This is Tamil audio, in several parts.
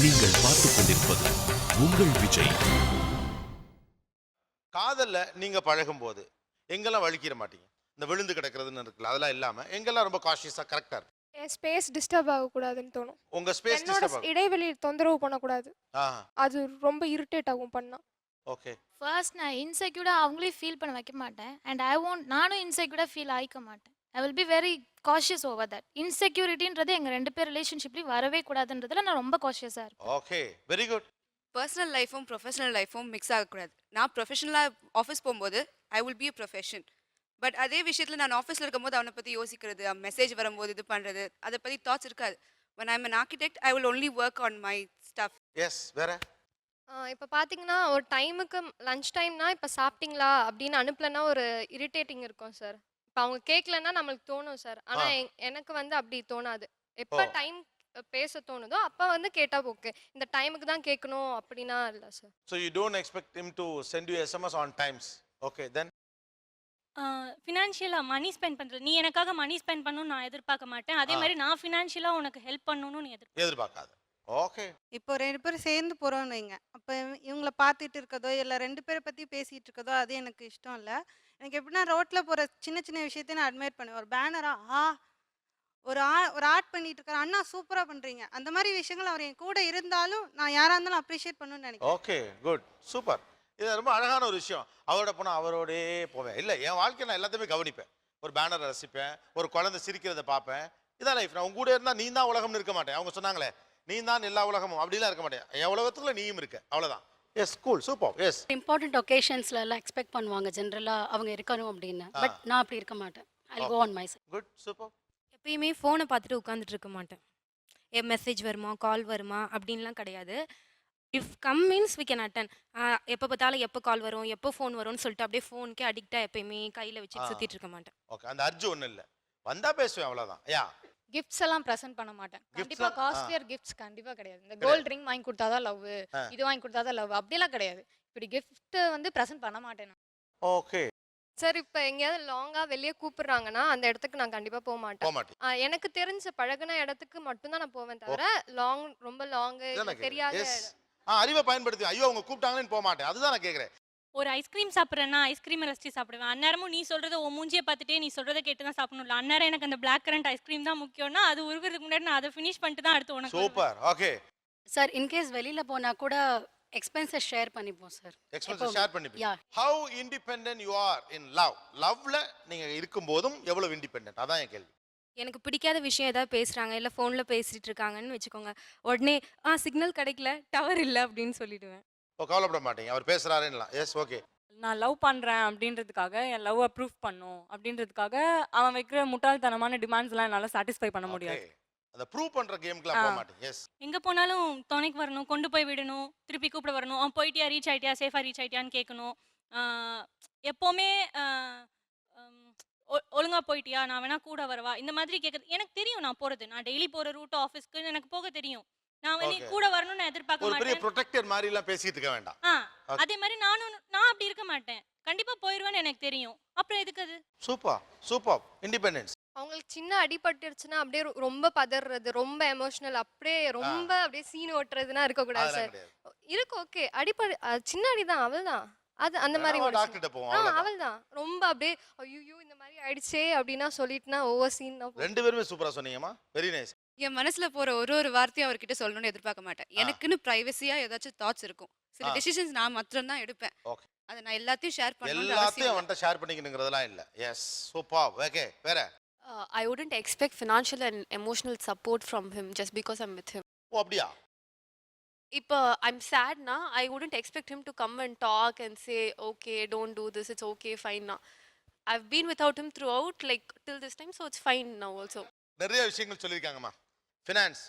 நீங்கள் பார்த்துக் கொண்டிருப்பது உங்கள் விஜய். காதல்ல நீங்க பழகும்போது எங்கெல்லாம் வழுக்கிற மாட்டீங்க? இந்த விழுந்து கிடக்கிறதுன்னு இருக்குல்ல, அதெல்லாம் இல்லாம எங்கெல்லாம் ரொம்ப கான்ஷியஸா கரெக்ட்டா இருக்கும்? என் ஸ்பேஸ் டிஸ்டர்ப் ஆகக்கூடாதுன்னு தோணும். உங்க ஸ்பேஸ் என்னோட டிஸ்டர்ப் ஆகும். இடைவெளி தொந்தரவு பண்ணக்கூடாது. ஆ, அது ரொம்ப இரிட்டேட் ஆகும் பண்ணா. ஓகே. ஃபர்ஸ்ட் நான் இன்செக்யூர்டா அவங்களே ஃபீல் பண்ண வைக்க மாட்டேன். அண்ட் ஐ வாண்ட் நானும் இன்செக்யூர்டா ஃபீல் ஆயிக்க மாட்டேன். I will be very cautious over that. இன்செக்யூரிட்டின்றது எங்க 2 பேர் ரிலேஷன்ஷிப்லயும் வரவே கூடாதுன்றதுல நான் ரொம்ப காஷியஸா இருப்பேன். ஓகே. Very good. பர்சனல் லைஃப்பும் ப்ரொஃபஷனல் லைஃப்பும் மிக்ஸ் ஆகக்கூடாது. நான் ப்ரொஃபஷனலாக ஆஃபீஸ் போகும்போது I will be a profession. But அதே விஷயத்தில் நான் ஆஃபீஸில் இருக்கும்போது அவனை பற்றி யோசிக்கிறது, மெசேஜ் வரும்போது இது பண்ணுறது, அதை பற்றி தாட்ஸ் இருக்காது. when I'm an architect I will only work on my stuff. Yes, வேற? இப்போ பார்த்தீங்கன்னா, ஒரு டைமுக்கு லஞ்ச் டைம்னா, இப்போ சாப்பிட்டீங்களா அப்படின்னு அனுப்பலன்னா ஒரு இரிட்டேட்டிங் இருக்கும் சார். இப்போ அவங்க கேட்கலன்னா நம்மளுக்கு தோணும் சார். ஆ. ஆனால் எனக்கு வந்து அப்படி தோணாது. எப்போ ஓ. டைம் பேச தோணுதோ அப்போ வந்து கேட்டா ஓகே. இந்த டைமுக்கு தான் கேட்கணும் அப்படின்னா இல்லை sir. So you don't expect him to send you SMS on times. Okay, then ஃபினான்ஷியலாக மணி ஸ்பெண்ட் பண்ணுறது, நீ எனக்காக மணி ஸ்பெண்ட் பண்ணணும்னு நான் எதிர்பார்க்க மாட்டேன். அதே ஆ. மாதிரி நான் ஃபினான்ஷியலாக உனக்கு ஹெல்ப் பண்ணணும்னு நீ எதிர்பார்க்காத. ஓகே. இப்போ 2 பேரும் சேர்ந்து போறோம்னு வைங்க. அப்ப இவங்கள பார்த்துட்டு இருக்கதோ, இல்ல 2 பேர பத்தி பேசிட்டு இருக்கதோ, அது எனக்கு இஷ்டம் இல்ல. எனக்கு எப்படின்னா ரோட்ல போற சின்ன சின்ன விஷயத்தையும் நான் அட்மையர் பண்ணுவேன். ஒரு பேனரா, ஒரு ஆர்ட் பண்ணிட்டு இருக்காரு. அண்ணா சூப்பரா பண்றீங்க. அந்த மாதிரி விஷயங்கள் அவர் என் கூட இருந்தாலும், நான் யாரா இருந்தாலும் அப்ரிஷியேட் பண்ணணும்னு நினைக்கிறேன். Okay, good. சூப்பர். இது ரொம்ப அழகான ஒரு விஷயம். அவரோட போனா அவரோடே போவேன். இல்ல, என் வாழ்க்கைய நான் எல்லாத்தையுமே கவனிப்பேன். ஒரு பேனர் ரசிப்பேன், ஒரு குழந்தை சிரிக்கிறத பார்ப்பேன். இதான் லைஃப். நான் உங்க கூட இருந்தா நீ தான் உலகம்னு இருக்க மாட்டேன். அவங்க சொன்னாங்களே, நீ தான் எல்லா உலகமும், அப்படிலாம் இருக்க மாட்டேன். என் உலகத்துக்குள்ள நீயும் இருக்க, அவ்வளவுதான். Yes, cool, super. Yes. Important ஒகேஷன்ஸ்ல எல்லாம் எக்ஸ்பெக்ட் பண்ணுவாங்க ஜென்ரலா அவங்க இருக்கணும் அப்படின்னு. பட் நான் அப்படி இருக்க மாட்டேன். I go on myself. Good, super. எப்பயுமே ஃபோனை பார்த்துட்டு உட்காந்துட்டு இருக்க மாட்டேன். மெசேஜ் வருமா, கால் வருமா அப்படின்லாம் கிடையாது. If come means we can attend. எப்போ பார்த்தாலும் எப்போ கால் வரும், எப்போ ஃபோன் வரும்னு சொல்லிட்டு அப்படியே ஃபோனுக்கே அடிக்டாக எப்பயுமே கையில் வச்சுட்டு சுற்றிட்டு இருக்க மாட்டேன். ஓகே, அந்த அர்ஜு ஒன்றும் இல்லை, வந்தா பேசுவேன், அவ்வளோதான். யா, கிஃப்ட்ஸ் எல்லாம் பிரசன்ட் பண்ண மாட்டேன். கண்டிப்பா கிஃப்ட்ஸ்லாம் காஸ்ட்லியர் கிஃப்ட்ஸ் கண்டிப்பா கிடையாது. இந்த கிடையாது. கோல்ட் ரிங் வாங்கி கொடுத்தாதான் லவ், ஆ. இது வாங்கி கொடுத்தாதான் லவ் அப்படிலாம் கிடையாது. இப்படி கிஃப்ட் வந்து பிரசன்ட் பண்ண மாட்டேன் நான். ஓகே. சார் இப்போ எங்கேயாவது லாங்கா வெளியே கூப்பிடுறாங்கன்னா அந்த இடத்துக்கு நான் கண்டிப்பா போக மாட்டேன். போக மாட்டேன். எனக்கு தெரிஞ்ச பழகுன இடத்துக்கு மட்டும்தான் நான் போவேன் தவிர லாங் ரொம்ப லாங்கு தெரியாத எஸ். அறிவை பயன்படுத்தி, ஐயோ அவங்க கூப்பிட்டாங்கன்னு போக மாட்டேன். அதுதான் நான் கேட்குறேன். ஒரு ஐஸ்கிரீம் சாப்பிட்றேன்னா ஐஸ்கிரீமை ரசிச்சு சாப்பிடுவேன். அந்நேரமும் நீ சொல்கிறத உன் மூஞ்சியை பார்த்துட்டே நீ சொல்கிறத கேட்டு தான் சாப்பிடணும்ல. அந்நேரம் எனக்கு அந்த பிளாக் கரண்ட் ஐஸ்கிரீம் தான் முக்கியம்னா அது உருகிறதுக்கு முன்னாடி நான் அதை ஃபினிஷ் பண்ணிட்டு தான் அடுத்து உனக்கு வருவேன். சூப்பர். ஓகே. சார் இன்கேஸ் வெளியில போனா கூட எக்ஸ்பென்சஸ் ஷேர் பண்ணிப்போம் சார். எக்ஸ்பென்சஸ் ஷேர் பண்ணிப்பீங்க. Yeah. How independent you are in love. லவ்ல நீங்க இருக்கும்போதும் எவ்வளவு இண்டிபெண்டன்ட், அதான் என் கேள்வி. எனக்கு பிடிக்காத விஷயம் ஏதாவது பேசுகிறாங்க, இல்லை ஃபோனில் பேசிகிட்டு இருக்காங்கன்னு வச்சுக்கோங்க, உடனே சிக்னல் கிடைக்கல, டவர் இல்லை அப்படின்னு சொல்லிடுவேன். ஓ, கவலைப்பட மாட்டீங்க, அவர் பேசுறாருன்னலாம். Yes, okay. நான் லவ் பண்ணுறேன் அப்படின்றதுக்காக, என் லவ் ப்ரூஃப் பண்ணும் அப்படின்றதுக்காக அவன் வைக்கிற முட்டாள்தனமான டிமாண்ட்ஸ்லாம் என்னால் சாட்டிஸ்ஃபை பண்ண முடியாது. Okay. அந்த ப்ரூவ் பண்ற கேம்க்குலாம் போக மாட்டீங்க. எஸ். எங்கே போனாலும் துணைக்கு வரணும், கொண்டு போய் விடணும், திருப்பி கூப்பிட வரணும், அவன் போயிட்டியா, ரீச் ஆயிட்டியா, சேஃபாக ரீச் ஆயிட்டியான்னு கேட்கணும். எப்போவுமே ஒழுங்கா போயிட்டியா, நான் வேணா கூட வரவா, இந்த மாதிரி கேட்குறது எனக்கு தெரியும். நான் போகிறது, நான் டெய்லி போகிற ரூட் ஆஃபீஸ்க்கு எனக்கு போக தெரியும். நான் வந்து Okay. கூட வரணும்னு நான் எதிர்பார்க்க ஒரு பெரிய மாட்டேன். ப்ரொடெக்டர் மாதிரி எல்லாம் பேசிட்டு இருக்க வேண்டாம். Okay. அதே மாதிரி நான் அப்படி இருக்க மாட்டேன். கண்டிப்பா போயிருவேன்னு எனக்கு தெரியும். அப்புறம் எதுக்கு அது? Super, super. இண்டிபெண்டன்ஸ். அவங்களுக்கு சின்ன அடிபட்டுருச்சுன்னா அப்படியே ரொம்ப பதறது, ரொம்ப எமோஷனல், அப்படியே ரொம்ப அப்படியே சீன் ஓட்டுறதுன்னா இருக்கக்கூடாது அதெல்லாம் சார். கிடையாது. இருக்கு ஓகே. சின்ன அடிதான், அவள்தான். அது அந்த மாதிரி ஒரு டாக்டர் கிட்ட போவோம், அவ்வளவுதான். அவள்தான் ரொம்ப அப்படியே ஐயோ இந்த மாதிரி ஆயிடுச்சே அப்படின்னா சொல்லிட்டுனா ஓவர் சீன் தான். ரெண்டு பேருமே சூப்பரா சொன்னீங்கம்மா. Very nice. என் மனசுல போற ஒரு வார்த்தையும் அவர்கிட்ட சொல்லணும்னு எதிர்பார்க்க மாட்டேன். எனக்குன்னு பிரைவசியா ஏதாச்சும் தாட்ஸ் இருக்கும். சில ஆ. டெசிஷன்ஸ் நான் மாத்திரம் தான் எடுப்பேன். ஓகே. அதை நான் எல்லாத்தையும் ஷேர் பண்ணணும்னு எல்லாத்தையும் அவசியம் இல்ல. அவன்கிட்ட ஷேர் பண்ணிக்கணுங்கிறதெல்லாம் இல்ல. Yes, super. ஓகே, வேற? I wouldn't expect financial and emotional support from him just because I'm with him. ஓ, அப்படியா? If I'm sad na, I wouldn't expect him to come and talk and say, okay, don't do this, it's okay, fine now. I've been without him throughout, like till this time, so it's fine now also. நிறைய விஷயங்கள் சொல்லியிருக்காங்கம்மா. ஃபினான்ஸ்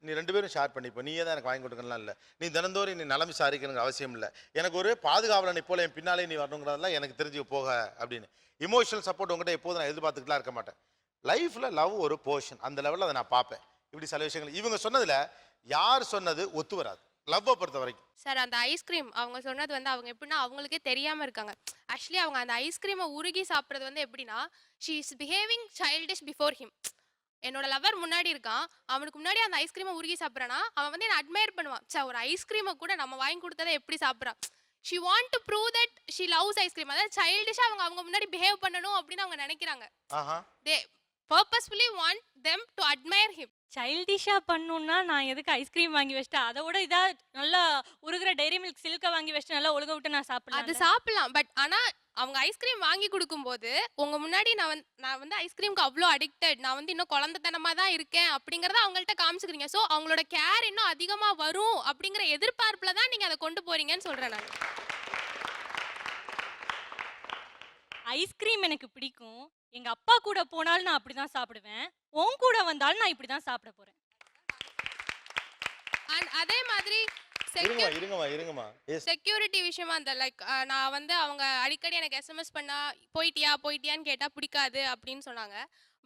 நீ ரெண்டு பேரும் ஷேர் பண்ணிப்போ, நீயே தான் எனக்கு வாங்கி கொடுக்கணும்லாம் இல்லை. நீ தினந்தோறும் நீ நலம் விசாரிக்கணுங்கிற அவசியம் இல்லை. எனக்கு ஒரு பாதுகாவலனை போல என் பின்னாலே நீ வரணுங்கிறதெல்லாம் எனக்கு தெரிஞ்சு போக அப்படின்னு. இமோஷனல் சப்போர்ட் உங்கள்கிட்ட எப்போதும் நான் எதிர்பார்த்துக்கிட்டுலாம் இருக்க மாட்டேன். லைஃப்பில் லவ் ஒரு போர்ஷன், அந்த லெவலில் அதை நான் பார்ப்பேன். இப்படி சில விஷயங்கள் இவங்க சொன்னதில் யார் சொன்னது ஒத்து வராது லவ்வை பொறுத்த வரைக்கும். சார் அந்த ஐஸ்கிரீம் அவங்க சொன்னது வந்து அவங்க எப்படின்னா அவங்களுக்கே தெரியாமல் இருக்காங்க. ஆக்சுவலி அவங்க அந்த ஐஸ்கிரீமை உருகி சாப்பிட்றது வந்து எப்படின்னா she is behaving childish before him. என்னோட லவர் முன்னாடி இருக்கான், அவனுக்கு முன்னாடி அந்த ஐஸ்கிரீமை உருகி சாப்பிட்றானா, அவன் வந்து என்ன அட்மையர் பண்ணுவான். ச்சே, ஒரு ஐஸ்கிரீமை கூட நம்ம வாங்கி கொடுத்ததை எப்படி சாப்பிட்றான். She want to prove that she loves ice cream. அதாவது சைல்டிஷா அவங்க முன்னாடி பிஹேவ் பண்ணணும் அப்படின்னு அவங்க நினைக்கிறாங்க. They purposefully want them to admire him. சைல்டிஷா பண்ணணும்னா நான் எதுக்கு ஐஸ்கிரீம் வாங்கி வச்சிட்டேன், அதோட இதா நல்லா உருகுற டைரி மில்க் சில்க வாங்கி வச்சுட்டு நல்லா ஒழுக விட்டு நான் சாப்பிடலாம். அது சாப்பிடலாம். பட் ஆனா அவங்க ஐஸ்கிரீம் வாங்கி கொடுக்கும்போது உங்க முன்னாடி நான் வந்து ஐஸ்கிரீம்க்கு அவ்வளோ அடிக்டட், நான் வந்து இன்னும் குழந்தைத்தனமா தான் இருக்கேன் அப்படிங்கறத அவங்கள்ட்ட காமிச்சுக்கிறீங்க. ஸோ அவங்களோட கேர் இன்னும் அதிகமா வரும் அப்படிங்கிற எதிர்பார்ப்புல தான் நீங்க அதை கொண்டு போறீங்கன்னு சொல்றேன் நான். ஐஸ்கிரீம் எனக்கு பிடிக்கும். எங்க அப்பா கூட போனாலும் நான் அப்படிதான் சாப்பிடுவேன். உன் கூட வந்தாலும் நான் இப்படிதான் சாப்பிட போறேன். அண்ட் அதே மாதிரி இருங்கம்மா. செக்யூரிட்டி விஷயமா அந்த லைக் நான் வந்து அவங்க அடிக்கடி எனக்கு எஸ்எம்எஸ் பண்ணா போயிட்டியான்னு கேட்டா பிடிக்காது அப்படின்னு சொன்னாங்க.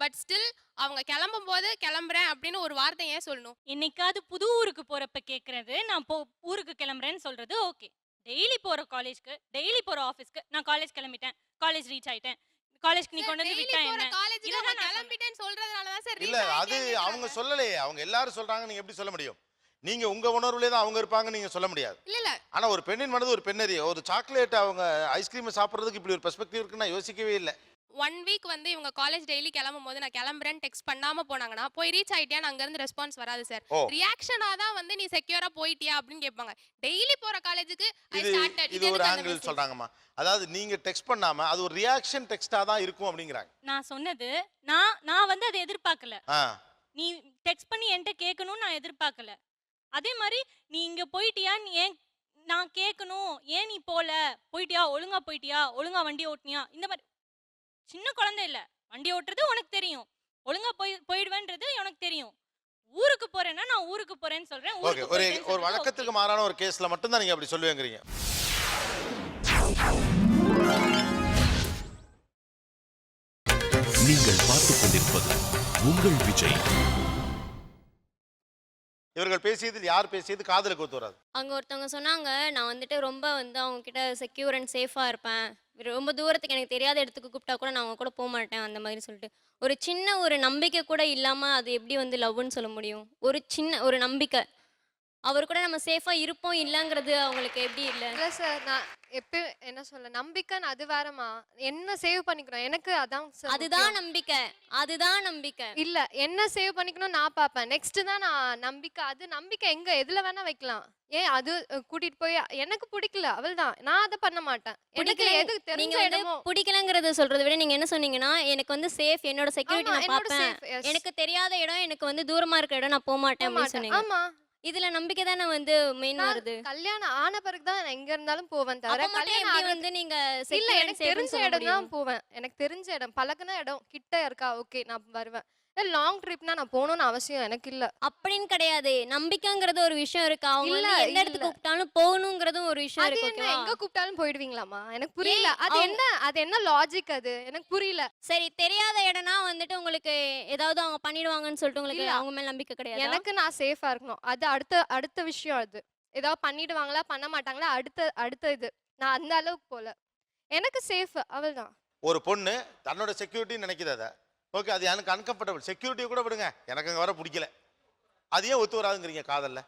பட் ஸ்டில் அவங்க கிளம்பும் போது கிளம்புறேன் அப்படின்னு ஒரு வார்த்தை ஏன் சொல்லணும்? என்னைக்காவது புது ஊருக்கு போறப்ப கேக்குறது, நான் ஊருக்கு கிளம்புறேன்னு சொல்றது ஓகே. டெய்லி போற காலேஜ்க்கு, டெய்லி போற ஆபீஸ்க்கு, நான் காலேஜ் கிளம்பிட்டேன், காலேஜ் ரீச் ஆயிட்டேன், காலேஜ்க்கு நீ கொண்டு வந்து விட்டா என்ன? காலேஜ்க்கு நான் கிளம்பிட்டேன்னு சொல்றதுனால தான் சார். இல்ல அது அவங்க சொல்லலையே, அவங்க எல்லாரும் சொல்றாங்க, நீங்க எப்படி சொல்ல முடியும்? நீங்க உங்க உணர்வுல தான் அவங்க இருப்பாங்க, நீங்க சொல்ல முடியாது. இல்ல ஆனா ஒரு பெண்ணின் மனது ஒரு பெண்ணறிய. ஒரு சாக்லேட் அவங்க ஐஸ்கிரீம் சாப்பிடுறதுக்கு இப்படி ஒரு பெர்ஸ்பெக்டிவ் இருக்குன்னு நான் யோசிக்கவே இல்லை. 1 வீக் வந்து இவங்க காலேஜ் டெய்லி கிளம்பும் போது நான் கிளம்புறேன் டெக்ஸ்ட் பண்ணாம போனாங்கன்னா போய் ரீச் ஆயிட்டியான்னு அங்க இருந்து ரெஸ்பான்ஸ் வராது சார். ரியாக்ஷனா தான் வந்து நீ செக்யூரா போயிட்டியா அப்படின்னு கேட்பாங்க. டெய்லி போற காலேஜுக்கு ஐ ஸ்டார்டட். இது ஒரு ஆங்கிள் சொல்றாங்கம்மா. அதாவது நீங்க டெக்ஸ்ட் பண்ணாம அது ஒரு ரியாக்ஷன் டெக்ஸ்டா தான் இருக்கும் அப்படிங்கறாங்க. நான் சொன்னது நான் வந்து அதை எதிர்பார்க்கல. நீ டெக்ஸ்ட் பண்ணி என்கிட்ட கேட்கணும்னு நான் எதிர்பார்க்கல. அதே மாதிரி நீ இங்க போயிட்டியா, நீ ஏன் நான் கேட்கணும், ஏன் நீ போயிட்டியா, ஒழுங்கா போயிட்டியா, ஒழுங்கா வண்டி ஓட்டினியா, இந்த மாதிரி. சின்ன குழந்தை இல்ல, வண்டி ஓட்டுறது உனக்கு தெரியும், ஒழுங்கா போயிடுவேன்றது எனக்கு தெரியும். ஊருக்கு போறேன்னா நான் ஊருக்கு போறேன்னு சொல்றேன். ஒரு வழக்கத்துக்கு மாறான ஒரு கேஸ்ல மட்டும் தான் நீங்க அப்படி சொல்லுவீங்கறீங்க. நீங்கள் பார்த்துக் கொண்டிருப்பது உங்கள் விஜய். இவர்கள் பேசியதில் யார் பேசியது காதலுக்கு ஒத்து வராது? அங்கே ஒருத்தவங்க சொன்னாங்க, நான் வந்துட்டு ரொம்ப வந்து அவங்க கிட்ட செக்யூர் அண்ட் சேஃபாக இருப்பேன், ரொம்ப தூரத்துக்கு எனக்கு தெரியாத இடத்துக்கு கூப்பிட்டா கூட நான் அவங்க கூட போக மாட்டேன் அந்த மாதிரி சொல்லிட்டு. ஒரு சின்ன ஒரு நம்பிக்கை கூட இல்லாமல் அது எப்படி வந்து லவ்னு சொல்ல முடியும்? ஒரு சின்ன ஒரு நம்பிக்கை, அவர் கூட நம்ம சேஃபாக இருப்போம் இல்லைங்கிறது அவங்களுக்கு எப்படி இல்லை? இல்லை சார், நான் எப்போ என்ன சொல்ல, நம்பிக்கைன்னு அது வேறமா, என்ன சேவ் பண்ணிக்கணும் எனக்கு அதான் சார். அதுதான் நம்பிக்கை, அதுதான் நம்பிக்கை. இல்ல, என்ன சேவ் பண்ணிக்கணும் நான் பார்ப்பேன். நெக்ஸ்ட் தான் நான் நம்பிக்கை. அது நம்பிக்கை எங்க எதுல வேணா வைக்கலாம். ஏன் அது கூட்டிட்டு போய் எனக்கு பிடிக்கல அவள் தான், நான் அதை பண்ண மாட்டேன். எனக்கு எது தெரிஞ்ச இடமோ. பிடிக்கலங்கிறத சொல்றதை விட நீங்க என்ன சொன்னீங்கன்னா, எனக்கு வந்து சேஃப், என்னோட செக்யூரிட்டி நான் பார்ப்பேன், எனக்கு தெரியாத இடம், எனக்கு வந்து தூரமா இருக்கிற இடம் நான் போக மாட்டேன் அப்படின்னு சொன்னீங்க. ஆமா, இதுல நம்பிக்கை தானே வந்து மெயின் வருது. கல்யாணம் ஆன பிறகு தான் நான் எங்க இருந்தாலும் போவேன் தவிர கல்யாணம் வந்து நீங்க இல்ல, எனக்கு தெரிஞ்ச இடம் தான் போவேன். எனக்கு தெரிஞ்ச இடம், பழகுன இடம் கிட்ட இருக்கா, ஓகே நான் வருவேன். லாங் ட்ரிப்னா நான் போகணும்னு அவசியம் எனக்கு இல்ல. அப்படின்னு கிடையாது, நம்பிக்கைங்கிறது ஒரு விஷயம் இருக்கு. அவங்க எந்த இடத்துக்கு கூப்பிட்டாலும் போகணுங்கிறதும் ஒரு விஷயம் இருக்கு. எங்க கூப்பிட்டாலும் போயிடுவீங்களாமா? எனக்கு புரியல. அது என்ன லாஜிக்? அது எனக்கு புரியல. சரி, தெரியாத இடம்னா வந்துட்டு உங்களுக்கு ஏதாவது அவங்க பண்ணிடுவாங்கன்னு சொல்லிட்டு உங்களுக்கு அவங்க மேல நம்பிக்கை கிடையாது. எனக்கு நான் சேஃபா இருக்கணும், அது அடுத்த விஷயம். அது ஏதாவது பண்ணிடுவாங்களா பண்ண மாட்டாங்களா அடுத்த இது. நான் அந்த அளவுக்கு போல, எனக்கு சேஃப் அவள் தான். ஒரு பொண்ணு தன்னோட செக்யூரிட்டி நினைக்குது, அதை ஓகே, அது எனக்கு அன்கம்ஃபர்டபுள். செக்யூரிட்டியை கூட விடுங்க, எனக்கு அங்கே வர பிடிக்கல, அது ஏன் ஒத்து வராதுங்கிறீங்க காதல்ல?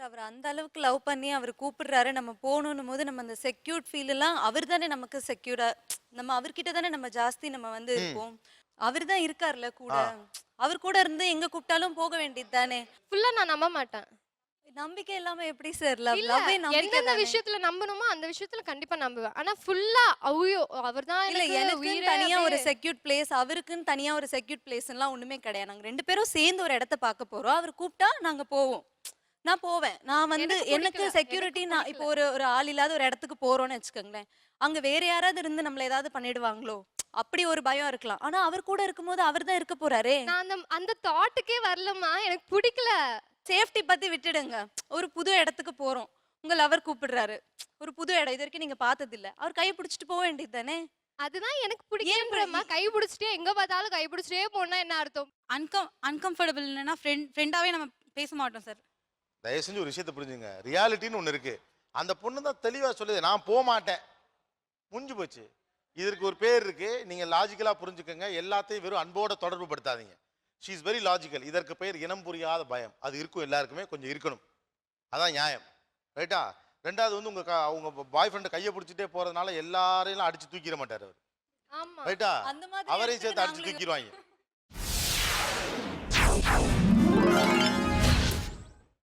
அவர் அந்த அளவுக்கு லவ் பண்ணி அவர் கூப்பிடுறாரு, நம்ம போகணும் போது நம்ம அந்த செக்யூர்ட் ஃபீல் எல்லாம் அவர் தானே நமக்கு செக்யூரா, நம்ம அவர்கிட்ட தானே நம்ம ஜாஸ்தி நம்ம வந்து இருப்போம். அவர் தான் இருக்கார்ல கூட, அவர் கூட இருந்து எங்க கூப்பிட்டாலும் போக வேண்டியது தானே. ஃபுல்லா நான் நம்ப மாட்டேன். நம்பிக்கை இல்லாம எப்படி சார் லவ்? எந்தெந்த விஷயத்துல நம்பணுமோ அந்த விஷயத்துல கண்டிப்பா நம்புவேன். ஆனா ஃபுல்லா ஐயோ அவர்தான் இல்ல, எனக்கு தனியா ஒரு செக்யூர்ட் பிளேஸ், அவருக்குன்னு தனியா ஒரு செக்யூர்ட் பிளேஸ் எல்லாம் ஒண்ணுமே கிடையாது. நாங்க 2 பேரும் சேர்ந்து ஒரு இடத்த பார்க்க போறோம், அவர் கூப்பிட்டா நாங்க போவோம், நான் போவேன். நான் வந்து எனக்கு செக்யூரிட்டி, நான் இப்போ ஒரு ஆள் இல்லாத ஒரு இடத்துக்கு போறோம்னு வச்சுக்கோங்களேன், அங்க வேற யாராவது இருந்து நம்மள ஏதாவது பண்ணிடுவாங்களோ அப்படி ஒரு பயம் இருக்கலாம். ஆனா அவர் கூட இருக்கும்போது அவர் தான் இருக்க போறாரே. நான் அந்த தாட்டுக்கே வரலமா, எனக்கு பிடிக்கல. சேஃப்டி பத்தி விட்டுடுங்க, ஒரு புது இடத்துக்கு போறோம், உங்க லவர் கூப்பிடுறாரு, ஒரு புது இடம், இது வரைக்கும் நீங்க பார்த்தது இல்ல, அவர் கை பிடிச்சிட்டு போக வேண்டியது தானே. அதுதான் எனக்கு பிடிக்கலமா. கை பிடிச்சிட்டே எங்க பார்த்தாலும் கை பிடிச்சிட்டே போனா என்ன அர்த்தம்? அன்கம்ஃபர்டபுள் இல்லைன்னா ஃப்ரெண்டாவே நம்ம பேச மாட்டோம் சார். தயவு செஞ்சு ஒரு விஷயத்தை புரிஞ்சுங்க, ரியாலிட்டின்னு ஒன்று இருக்கு. அந்த பொண்ணு தான் தெளிவா சொல்லுது, நான் போக மாட்டேன், முடிஞ்சு போச்சு. இதற்கு ஒரு பேர் இருக்கு, நீங்க லாஜிக்கலா புரிஞ்சுக்கோங்க. எல்லாத்தையும் வெறும் அன்போட தொடர்பு படுத்தாதீங்க. She is very logical. இதற்கு பெயர் இனம் புரியாத பயம். அது இருக்கும், எல்லாருக்குமே கொஞ்சம் இருக்கணும். அதான் நியாயம். ரைட்டா? ரெண்டாவது வந்து அவங்க பாய் ஃப்ரெண்டை கையை பிடிச்சிட்டே போறதுனால எல்லாரையும் அடிச்சு தூக்கிட மாட்டார் அவர். ஆமா ரைட்டா? அந்த மாதிரி அவரையும் இடத்துல சேர்த்து அடிச்சு நாங்களும் தூக்கிடுவாங்க.